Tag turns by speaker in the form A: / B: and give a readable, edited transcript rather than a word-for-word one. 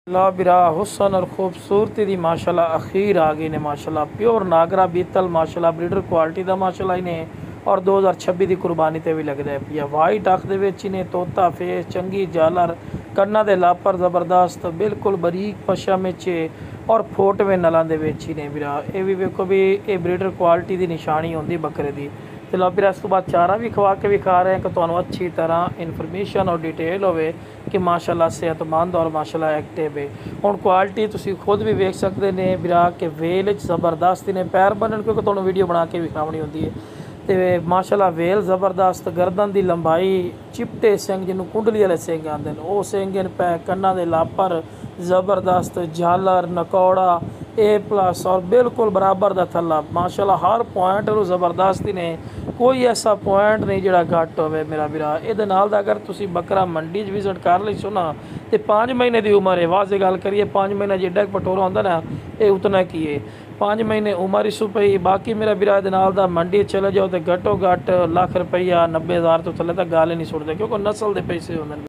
A: ला बिरा हुसन और खूबसूरती दी माशाल्लाह अखीर आ गई ने माशाल्लाह प्योर नागरा बीतल माशाल्लाह ब्रीडर क्वालिटी दा माशाल्लाह इन्हें और 2026 की कुर्बानी ते भी लगदा है पिया वाइट अख दे विच इन्हें तोता फेस चंगी जालर कन्ना दे लापर ज़बरदस्त बिल्कुल बरीक पशम च और फोटवे नलां दे विच इन्हें बिरा ये भी वेखो भी ये ब्रीडर क्वालिटी दी निशानी होंदी बकरे दी। चलो फिर इस तो बाद चारा भी खवा के विखा रहे हैं कि तुहानू अच्छी तरह इन्फॉर्मेशन और डिटेल होवे कि माशाल्लाह सेहतमंद और माशाल्लाह एक्टिव है। हुण क्वालिटी तुसीं खुद भी वेख सकते ने बिरा के वेल ज़बरदस्त ने पैर बनन क्योंकि तुहानू वीडियो बना के विखावनी होंदी है तो माशाल्लाह वेल ज़बरदस्त गर्दन की लंबाई चिपटे सिंह जिन्हों कुंडली वाले सिंह आते हैं वो सिंह पै कन्ना दे लापर ज़बरदस्त झालर नकौड़ा A+ और बिल्कुल बराबर का थला माशाल्लाह हर पॉइंट ज़बरदस्त ने कोई ऐसा पॉइंट नहीं जोड़ा घट हो मेरा बिरा ये अगर तुम बकरा मंडी विजिट कर ली सो ना तो 5 महीने की उम्र है वाजे गल करिए 5 महीने जेडा पटोरा होंदा ना ये उतना की है 5 महीने उम्र इस पई बाकी मेरा बिरा दा मंडी चले जाओ तो घटो घट लाख रुपया 90,000 तो थले तक गल ही नहीं सुटते क्योंकि नस्ल के पैसे होंगे।